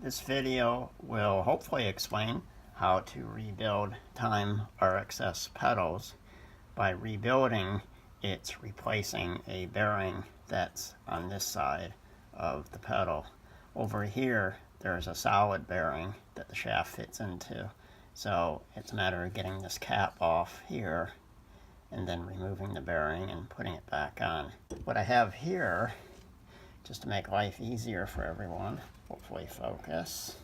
This video will hopefully explain how to rebuild Time RXS pedals. By rebuilding, it's replacing a bearing that's on this side of the pedal. Over here, there's a solid bearing that the shaft fits into. So it's a matter of getting this cap off here and then removing the bearing and putting it back on. What I have here, just to make life easier for everyone, hopefully focus,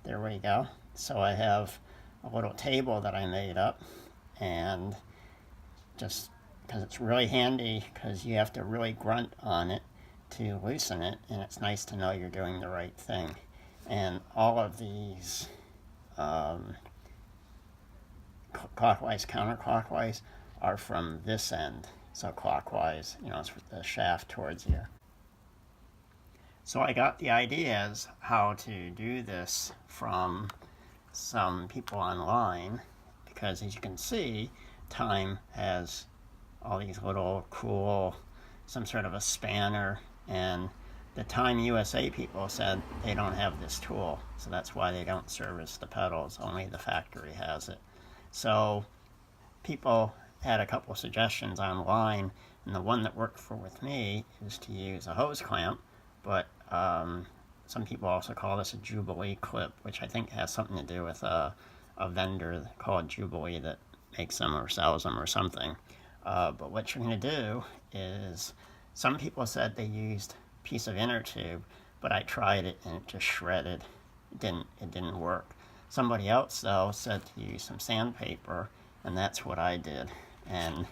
there we go. So I have a little table that I made up, and just because it's really handy, because you have to really grunt on it to loosen it, and it's nice to know you're doing the right thing. And all of these clockwise, counterclockwise are from this end. So clockwise, it's with the shaft towards you. So I got the ideas how to do this from some people online, because as you can see, Time has all these little cool, some sort of a spanner, and the Time USA people said they don't have this tool, so that's why they don't service the pedals, only the factory has it. So people had a couple suggestions online, and the one that worked with me is to use a hose clamp, but some people also call this a Jubilee clip, which I think has something to do with a vendor called Jubilee that makes them or sells them or something. But what you're going to do is, some people said they used a piece of inner tube, but I tried it and it just shredded. It didn't work. Somebody else, though, said to use some sandpaper, and that's what I did. And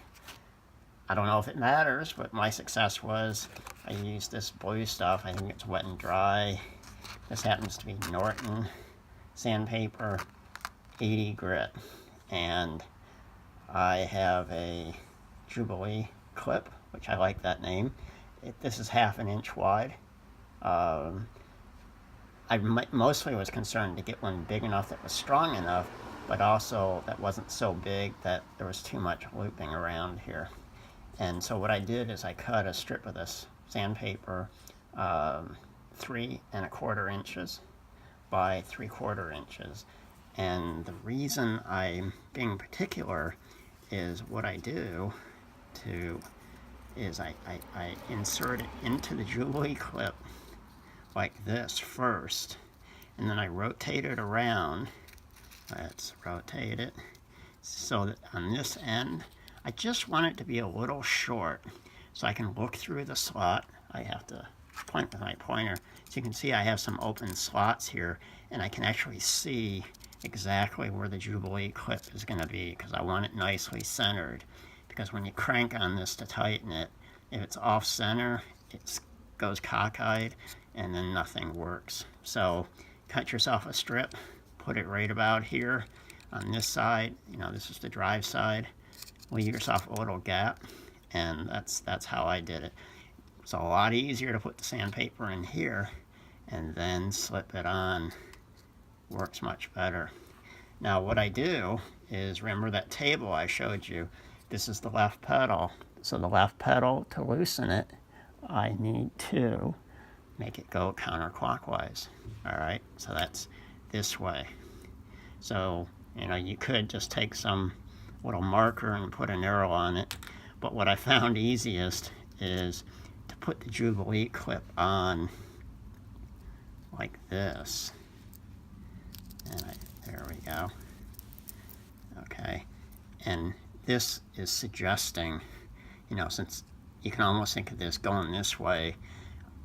I don't know if it matters, but my success was I used this blue stuff. I think it's wet and dry. This happens to be Norton sandpaper, 80 grit. And I have a Jubilee clip, which I like that name. This is 1/2 inch wide. I mostly was concerned to get one big enough that was strong enough, but also that wasn't so big that there was too much looping around here. And so what I did is I cut a strip of this sandpaper 3 1/4 inches by 3/4 inches. And the reason I'm being particular is what I do is I insert it into the Jubilee clip like this first, and then I rotate it around. Let's rotate it so that on this end, I just want it to be a little short so I can look through the slot. I have to point with my pointer. So you can see I have some open slots here, and I can actually see exactly where the Jubilee clip is going to be, because I want it nicely centered. Because when you crank on this to tighten it, if it's off center, it goes cockeyed, and then nothing works. So cut yourself a strip, put it right about here on this side. This is the drive side. Leave yourself a little gap, and that's how I did it. It's a lot easier to put the sandpaper in here and then slip it on. Works much better. Now what I do is, remember that table I showed you? This is the left pedal. So the left pedal, to loosen it, I need to make it go counterclockwise. All right, so that's this way. So, you could just take some little marker and put an arrow on it, but what I found easiest is to put the Jubilee clip on like this. And there we go. Okay, and this is suggesting, since you can almost think of this going this way,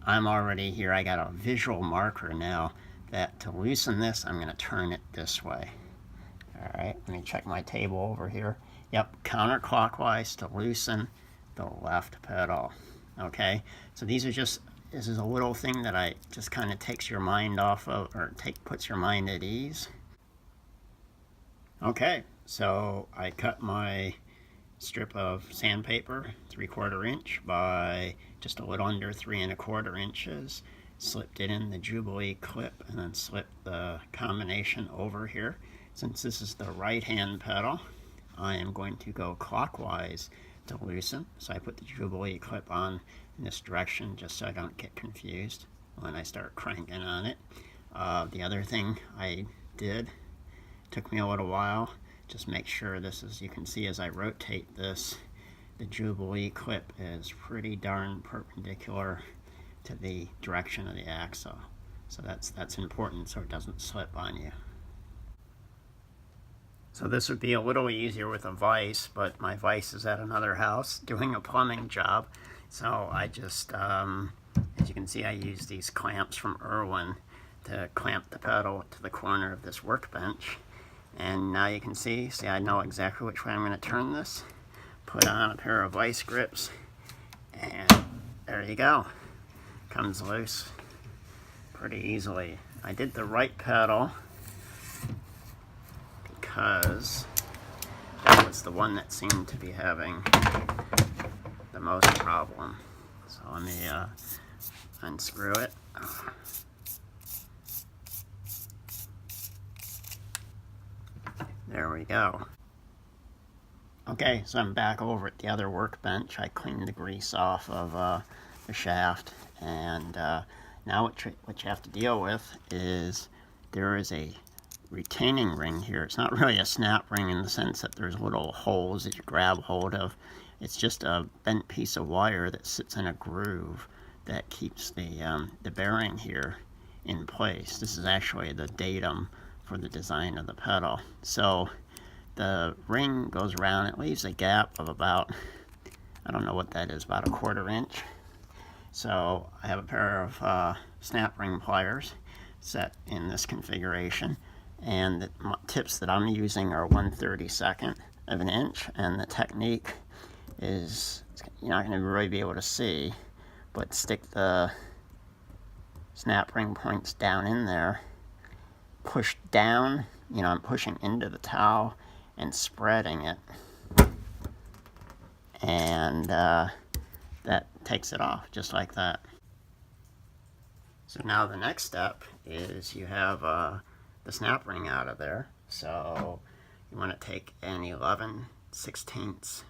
I'm already here. I got a visual marker now that to loosen this, I'm going to turn it this way. All right, let me check my table over here. Yep, counterclockwise to loosen the left pedal. Okay, so this is a little thing that I just kind of takes your mind off of, or puts your mind at ease. Okay, so I cut my strip of sandpaper 3/4 inch by just a little under 3 1/4 inches, slipped it in the Jubilee clip, and then slipped the combination over here. Since this is the right hand pedal, I am going to go clockwise to loosen. So I put the Jubilee clip on in this direction just so I don't get confused when I start cranking on it. The other thing I did, took me a little while, just make sure this is, you can see as I rotate this, the Jubilee clip is pretty darn perpendicular to the direction of the axle. So that's important so it doesn't slip on you. So this would be a little easier with a vise, but my vise is at another house doing a plumbing job. So I just, as you can see, I use these clamps from Irwin to clamp the pedal to the corner of this workbench. And now you can see I know exactly which way I'm going to turn this. Put on a pair of vise grips, and there you go. Comes loose pretty easily. I did the right pedal because that was the one that seemed to be having the most problem. So let me unscrew it. There we go. Okay, so I'm back over at the other workbench. I cleaned the grease off of the shaft, and now what you have to deal with is there is a retaining ring here. It's not really a snap ring in the sense that there's little holes that you grab hold of. It's just a bent piece of wire that sits in a groove that keeps the bearing here in place. This is actually the datum for the design of the pedal. So the ring goes around, it leaves a gap of about, I don't know what that is, about 1/4 inch. So I have a pair of snap ring pliers set in this configuration, and the tips that I'm using are 1/32 of an inch, and the technique is, you're not going to really be able to see, but stick the snap ring points down in there, push down, I'm pushing into the towel and spreading it, and that takes it off just like that. So now the next step is you have the snap ring out of there. So you want to take an 11/16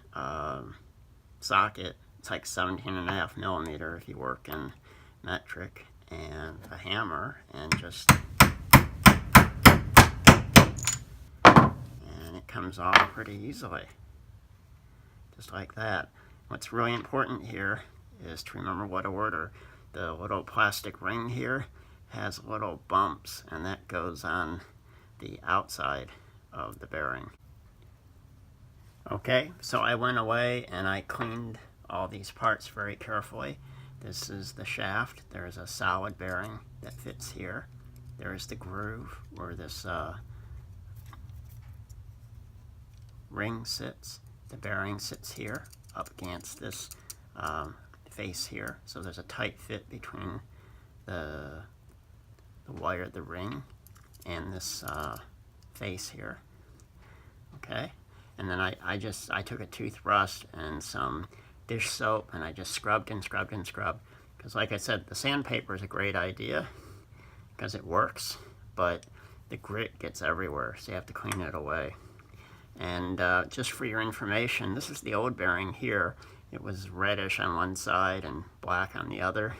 socket. It's like 17.5 millimeter if you work in metric, and a hammer, and just, and it comes off pretty easily, just like that. What's really important here is to remember what order. The little plastic ring here has little bumps, and that goes on the outside of the bearing. Okay, so I went away and I cleaned all these parts very carefully. This is the shaft. There's a solid bearing that fits here. There's the groove where this ring sits. The bearing sits here up against this face here. So there's a tight fit between the wire, the ring, and this face here. Okay, and then I took a toothbrush and some dish soap, and I just scrubbed and scrubbed and scrubbed, because like I said, the sandpaper is a great idea because it works, but the grit gets everywhere, so you have to clean it away. And just for your information, this is the old bearing here. It was reddish on one side and black on the other.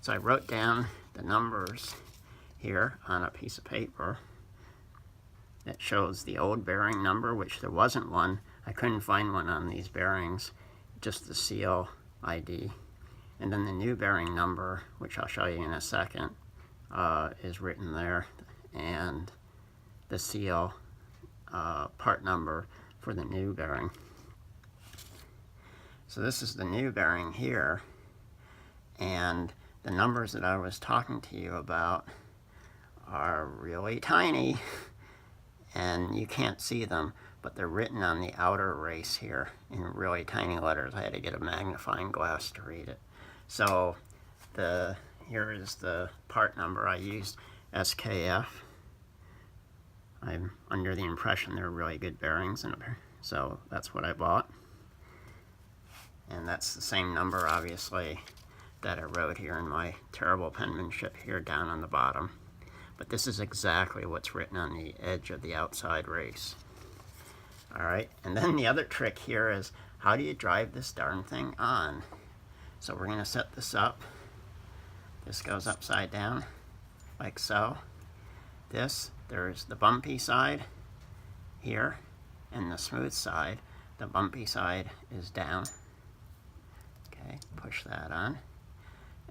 So I wrote down the numbers here on a piece of paper that shows the old bearing number, which there wasn't one. I couldn't find one on these bearings, just the seal ID. And then the new bearing number, which I'll show you in a second, is written there, and the seal part number for the new bearing. So this is the new bearing here, and the numbers that I was talking to you about are really tiny, and you can't see them, but they're written on the outer race here in really tiny letters. I had to get a magnifying glass to read it. So here is the part number. I used SKF. I'm under the impression they're really good bearings, so that's what I bought. And that's the same number, obviously, that I wrote here in my terrible penmanship here down on the bottom. But this is exactly what's written on the edge of the outside race. All right, and then the other trick here is, how do you drive this darn thing on? So we're going to set this up. This goes upside down, like so. there's the bumpy side here, and the smooth side. The bumpy side is down. Okay, push that on.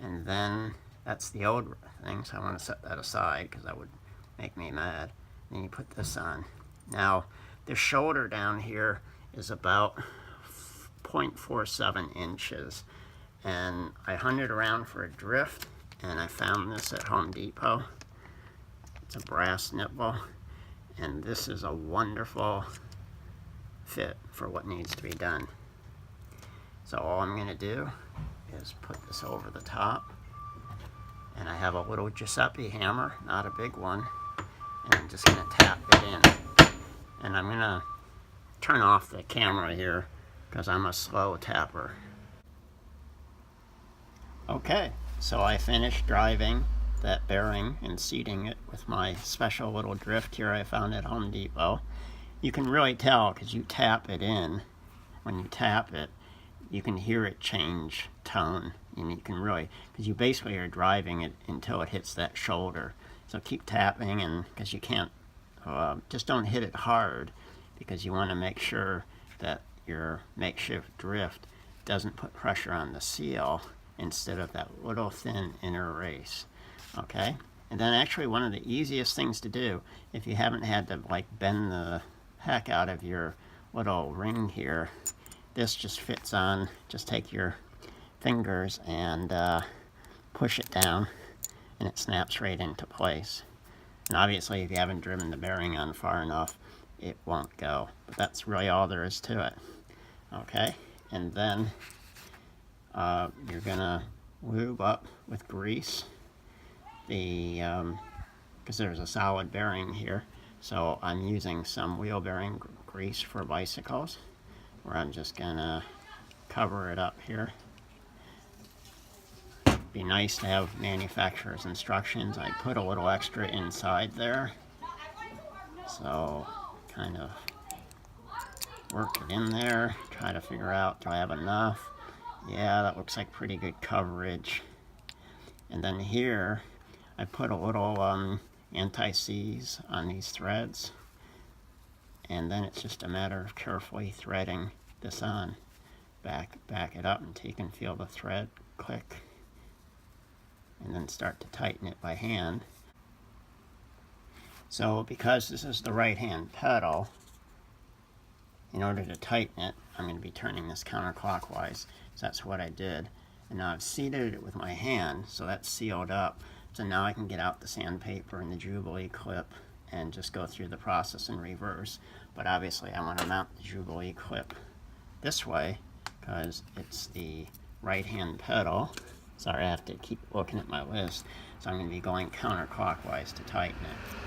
And then that's the old thing, so I want to set that aside because that would make me mad. Then you put this on. Now, the shoulder down here is about 0.47 inches. And I hunted around for a drift, and I found this at Home Depot. It's a brass nipple, and this is a wonderful fit for what needs to be done. So all I'm going to do is put this over the top, and I have a little Giuseppe hammer, not a big one, and I'm just going to tap it in. And I'm going to turn off the camera here because I'm a slow tapper. Okay, so I finished driving that bearing and seating it with my special little drift here I found at Home Depot. You can really tell because you tap it in. When you tap it, you can hear it change tone, and you can really, because you basically are driving it until it hits that shoulder. So keep tapping, and because you can't, just don't hit it hard, because you want to make sure that your makeshift drift doesn't put pressure on the seal instead of that little thin inner race. Okay, and then actually one of the easiest things to do, if you haven't had to like bend the heck out of your little ring here, this just fits on. Just take your fingers and push it down, and it snaps right into place. And obviously if you haven't driven the bearing on far enough, it won't go. But that's really all there is to it. Okay, and then you're gonna lube up with grease because there's a solid bearing here, so I'm using some wheel bearing grease for bicycles, where I'm just gonna cover it up here. Be nice to have manufacturer's instructions. I put a little extra inside there, so kind of work it in there, try to figure out, do I have enough? Yeah, that looks like pretty good coverage. And then here, I put a little anti-seize on these threads. And then it's just a matter of carefully threading this on. Back it up until you can feel the thread click. And then start to tighten it by hand. So because this is the right-hand pedal, in order to tighten it, I'm going to be turning this counterclockwise. So that's what I did. And now I've seated it with my hand, so that's sealed up. So now I can get out the sandpaper and the Jubilee clip and just go through the process in reverse. But obviously I want to mount the Jubilee clip this way because it's the right-hand pedal. Sorry, I have to keep looking at my list. So I'm going to be going counterclockwise to tighten it.